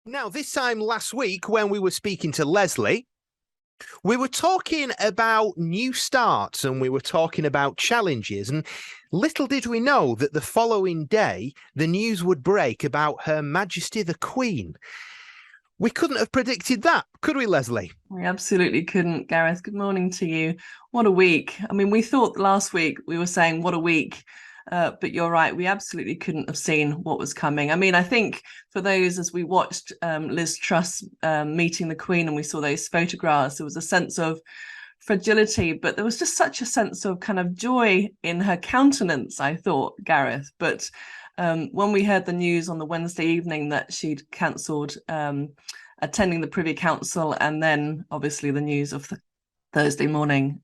Now, this time last week, when we were speaking to Lesley, we were talking about new starts and we were talking about challenges. And little did we know that the following day, the news would break about Her Majesty the Queen. We couldn't have predicted that, could we, Lesley? We absolutely couldn't, Gareth. Good morning to you. What a week. I mean, we thought last week we were saying what a week, but you're right. We absolutely couldn't have seen what was coming. I mean, I think for those, as we watched Liz Truss meeting the Queen and we saw those photographs, there was a sense of fragility, but there was just such a sense of kind of joy in her countenance, I thought, Gareth. But when we heard the news on the Wednesday evening that she'd cancelled attending the Privy Council, and then obviously the news of the Thursday morning,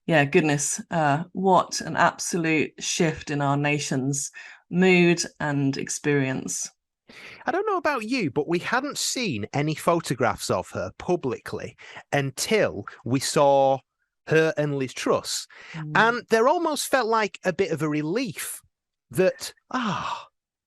goodness, what an absolute shift in our nation's mood and experience. I don't know about you, but we hadn't seen any photographs of her publicly until we saw her and Liz Truss. And there almost felt like a bit of a relief that,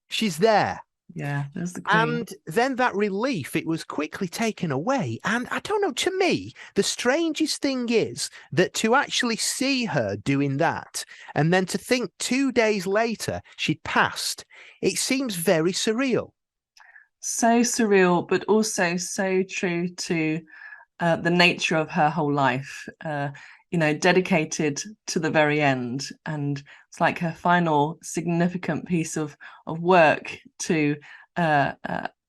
she's there. Yeah, there's the Queen. And then that relief, it was quickly taken away. And I don't know, to me, the strangest thing is that to actually see her doing that, and then to think 2 days later she'd passed, it seems very surreal. So surreal, but also so true to the nature of her whole life. Dedicated to the very end, and it's like her final significant piece of work to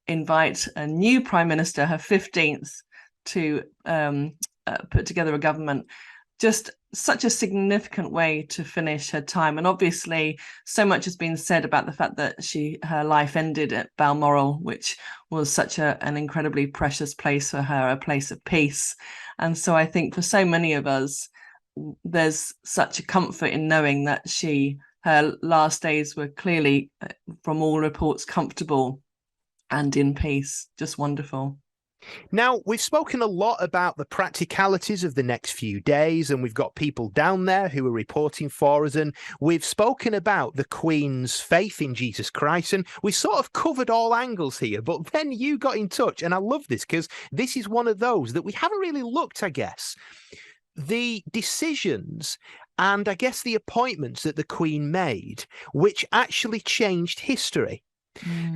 invite a new prime minister, her 15th, to put together a government. Just such a significant way to finish her time. And obviously so much has been said about the fact that her life ended at Balmoral, which was such an incredibly precious place for her, a place of peace. And so I think for so many of us, there's such a comfort in knowing that her last days were clearly, from all reports, comfortable and in peace. Just wonderful. Now, we've spoken a lot about the practicalities of the next few days, and we've got people down there who are reporting for us, and we've spoken about the Queen's faith in Jesus Christ, and we sort of covered all angles here, but then you got in touch, and I love this because this is one of those that we haven't really looked, I guess. The decisions and I guess the appointments that the Queen made, which actually changed history.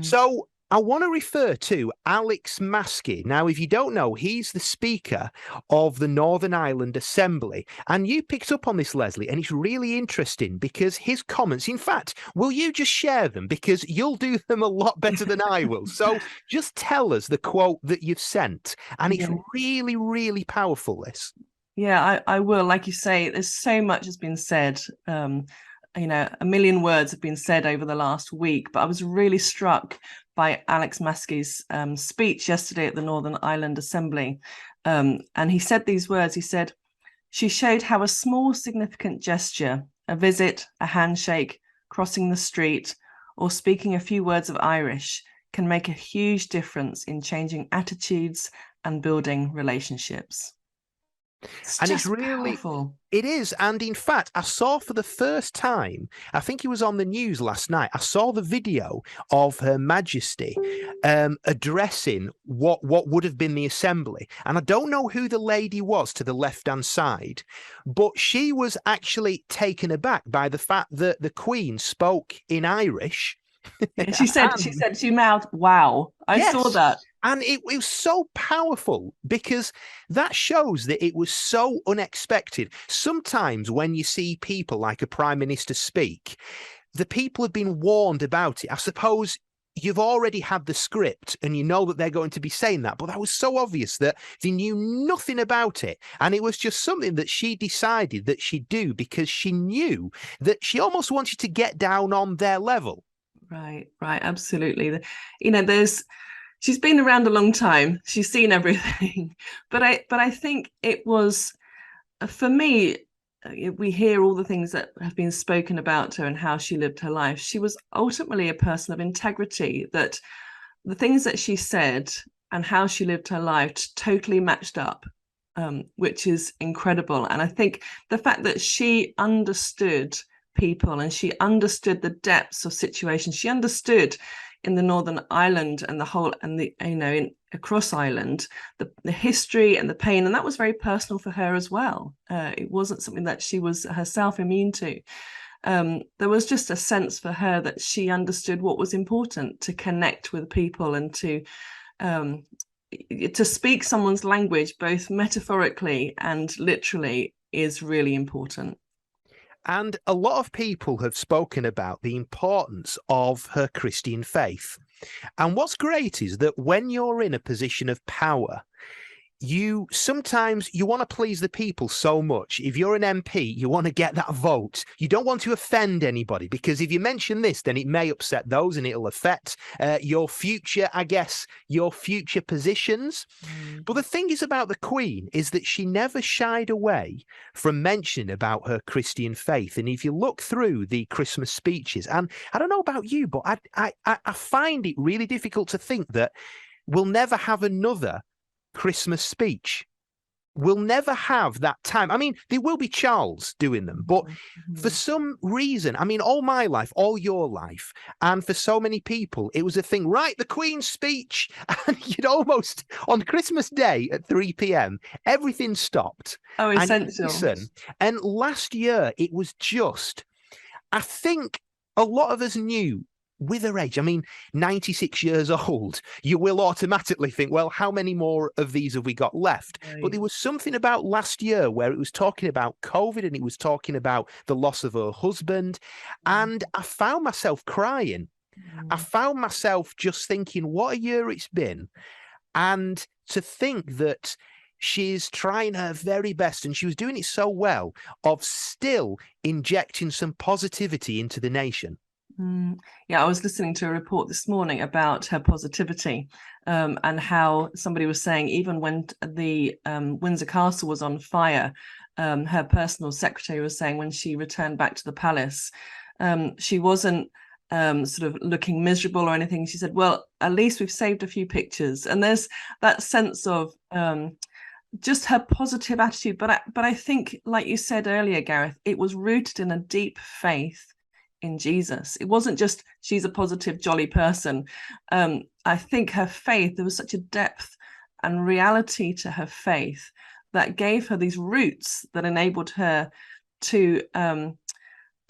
So I want to refer to Alex Maskey. Now, if you don't know, he's the Speaker of the Northern Ireland Assembly. And you picked up on this, Lesley, and it's really interesting because his comments, in fact, will you just share them? Because you'll do them a lot better than I will. So just tell us the quote that you've sent. And it's really, really powerful, this. Yeah, I will. Like you say, there's so much has been said. A million words have been said over the last week, but I was really struck by Alex Maskey's speech yesterday at the Northern Ireland Assembly. And he said these words. He said, "She showed how a small significant gesture, a visit, a handshake, crossing the street, or speaking a few words of Irish can make a huge difference in changing attitudes and building relationships." It's really powerful. It is. And in fact, I saw for the first time, I think it was on the news last night, I saw the video of Her Majesty addressing what would have been the Assembly. And I don't know who the lady was to the left-hand side, but she was actually taken aback by the fact that the Queen spoke in Irish. She said, she mouthed, "Wow." I saw that. And it was so powerful because that shows that it was so unexpected. Sometimes when you see people like a prime minister speak, the people have been warned about it. I suppose you've already had the script and you know that they're going to be saying that, but that was so obvious that they knew nothing about it. And it was just something that she decided that she'd do because she knew that she almost wanted to get down on their level. Right, absolutely. She's been around a long time. She's seen everything. But I think it was, for me, we hear all the things that have been spoken about her and how she lived her life. She was ultimately a person of integrity, that the things that she said and how she lived her life totally matched up, which is incredible. And I think the fact that she understood people and she understood the depths of situations, she understood in the Northern Ireland and across Ireland, the history and the pain, and that was very personal for her as well. It wasn't something that she was herself immune to. There was just a sense for her that she understood what was important, to connect with people and to speak someone's language, both metaphorically and literally, is really important. And a lot of people have spoken about the importance of her Christian faith. And what's great is that when you're in a position of power, you want to please the people so much. If you're an MP, you want to get that vote. You don't want to offend anybody, because if you mention this, then it may upset those and it'll affect your future positions. But the thing is about the Queen is that she never shied away from mentioning about her Christian faith. And if you look through the Christmas speeches, and I don't know about you, but I find it really difficult to think that we'll never have another Christmas speech. We'll never have that time. I mean, there will be Charles doing them, but for some reason, I mean, all my life, all your life, and for so many people, it was a thing, right? The Queen's speech, and you'd almost, on Christmas Day at 3 p.m, everything stopped. Oh, essential. And last year, it was just, I think a lot of us knew with her age, I mean, 96 years old, you will automatically think, well, how many more of these have we got left? Right. But there was something about last year where it was talking about COVID and it was talking about the loss of her husband. And I found myself crying. I found myself just thinking, what a year it's been. And to think that she's trying her very best, and she was doing it so well, of still injecting some positivity into the nation. Yeah, I was listening to a report this morning about her positivity, and how somebody was saying even when the Windsor Castle was on fire, her personal secretary was saying when she returned back to the palace, she wasn't sort of looking miserable or anything. She said, well, at least we've saved a few pictures. And there's that sense of just her positive attitude. But I think, like you said earlier, Gareth, it was rooted in a deep faith in Jesus. It wasn't just she's a positive, jolly person. I think her faith, there was such a depth and reality to her faith that gave her these roots that enabled her to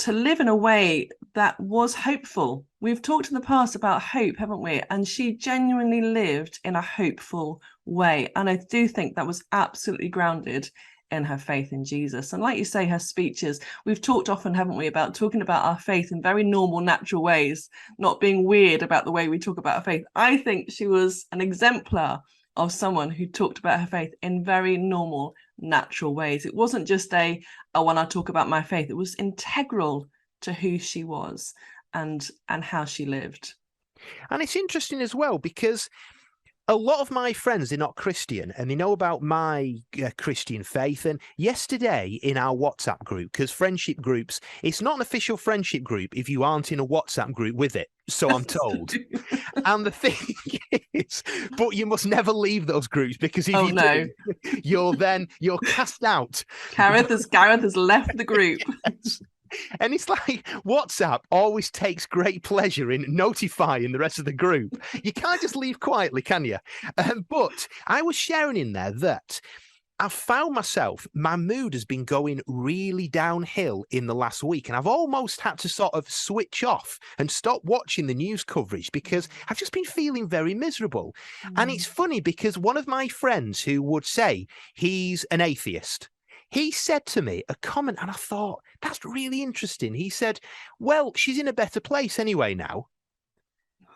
live in a way that was hopeful. We've talked in the past about hope, haven't we? And she genuinely lived in a hopeful way. And I do think that was absolutely grounded in her faith in Jesus. And like you say, her speeches, we've talked often, haven't we, about talking about our faith in very normal, natural ways, not being weird about the way we talk about our faith. I think she was an exemplar of someone who talked about her faith in very normal, natural ways. It wasn't just when I talk about my faith, it was integral to who she was and how she lived. And it's interesting as well, because a lot of my friends, they're not Christian, and they know about my Christian faith. And yesterday in our WhatsApp group, because friendship groups, it's not an official friendship group if you aren't in a WhatsApp group with it, so I'm told. And the thing is, but you must never leave those groups, because if do, you're cast out. Gareth has left the group. Yes. And it's like WhatsApp always takes great pleasure in notifying the rest of the group. You can't just leave quietly, can you? But I was sharing in there that I found myself, my mood has been going really downhill in the last week, and I've almost had to sort of switch off and stop watching the news coverage because I've just been feeling very miserable. And it's funny because one of my friends who would say he's an atheist, he said to me a comment, and I thought, that's really interesting. He said, well, she's in a better place anyway now.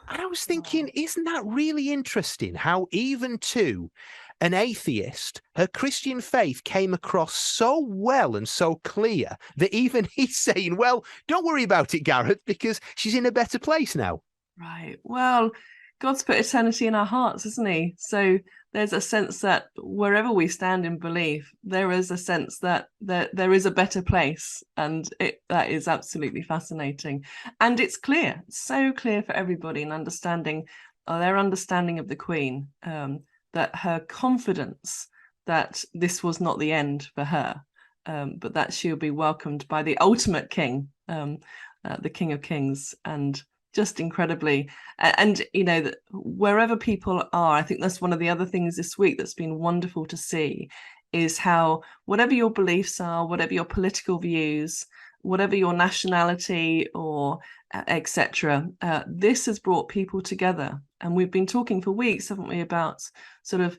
And I was thinking, isn't that really interesting how even to an atheist, her Christian faith came across so well and so clear that even he's saying, well, don't worry about it, Gareth, because she's in a better place now. Right. Well, God's put eternity in our hearts, isn't he? So there's a sense that wherever we stand in belief, there is a sense that there is a better place. And that is absolutely fascinating. And it's clear, it's so clear for everybody in understanding, their understanding of the Queen, that her confidence that this was not the end for her, but that she'll be welcomed by the ultimate King, the King of Kings, and just incredibly. And that wherever people are, I think that's one of the other things this week that's been wonderful to see, is how whatever your beliefs are, whatever your political views, whatever your nationality or etc., this has brought people together. And we've been talking for weeks, haven't we, about sort of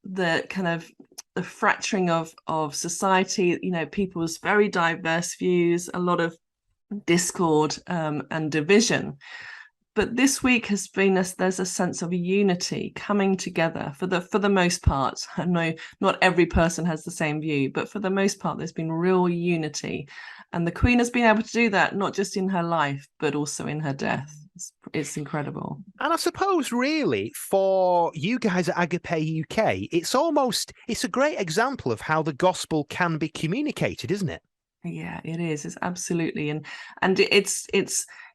the kind of the fracturing of society, people's very diverse views, a lot of discord and division. But this week has been there's a sense of unity coming together for the most part. I know not every person has the same view, but for the most part, there's been real unity. And the Queen has been able to do that, not just in her life, but also in her death. It's incredible. And I suppose really for you guys at Agape UK, it's a great example of how the gospel can be communicated, isn't it? Yeah, it is. It's absolutely. And it's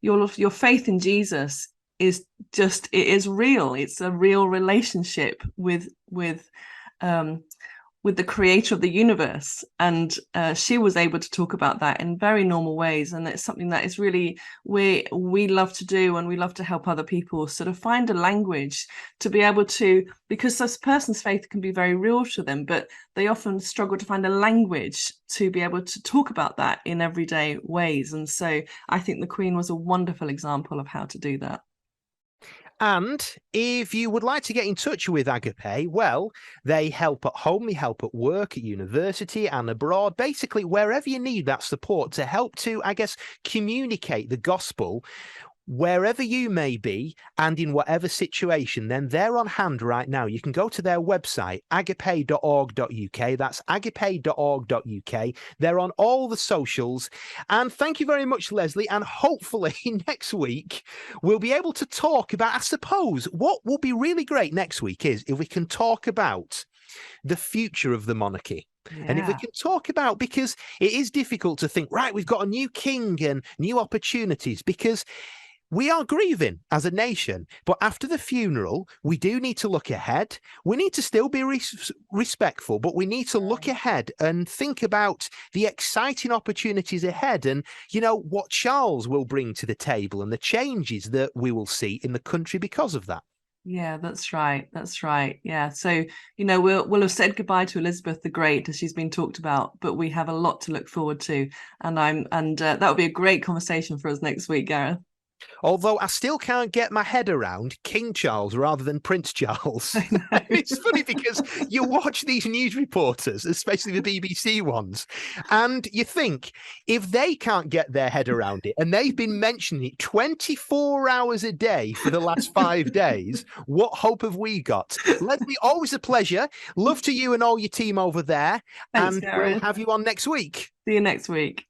your faith in Jesus is just, it is real. It's a real relationship with the creator of the universe. And she was able to talk about that in very normal ways. And it's something that is really, we love to do, and we love to help other people sort of find a language to be able to, because this person's faith can be very real to them, but they often struggle to find a language to be able to talk about that in everyday ways. And so I think the Queen was a wonderful example of how to do that. And if you would like to get in touch with Agape, well, they help at home, they help at work, at university and abroad, basically wherever you need that support to help to, I guess, communicate the gospel wherever you may be and in whatever situation. Then they're on hand right now. You can go to their website, agape.org.uk. That's agape.org.uk. They're on all the socials. And thank you very much, Lesley. And hopefully next week we'll be able to talk about, I suppose, what will be really great next week is if we can talk about the future of the monarchy. Yeah. And if we can talk about, because it is difficult to think, right, we've got a new king and new opportunities, because we are grieving as a nation, but after the funeral, we do need to look ahead. We need to still be respectful, but we need to look ahead and think about the exciting opportunities ahead and, what Charles will bring to the table and the changes that we will see in the country because of that. Yeah, that's right. That's right. Yeah. So, we'll have said goodbye to Elizabeth the Great, as she's been talked about, but we have a lot to look forward to. And that will be a great conversation for us next week, Gareth. Although I still can't get my head around King Charles rather than Prince Charles. It's funny because you watch these news reporters, especially the BBC ones, and you think if they can't get their head around it, and they've been mentioning it 24 hours a day for the last 5 days, what hope have we got? Lesley, always a pleasure. Love to you and all your team over there. Thanks, and Gareth. We'll have you on next week. See you next week.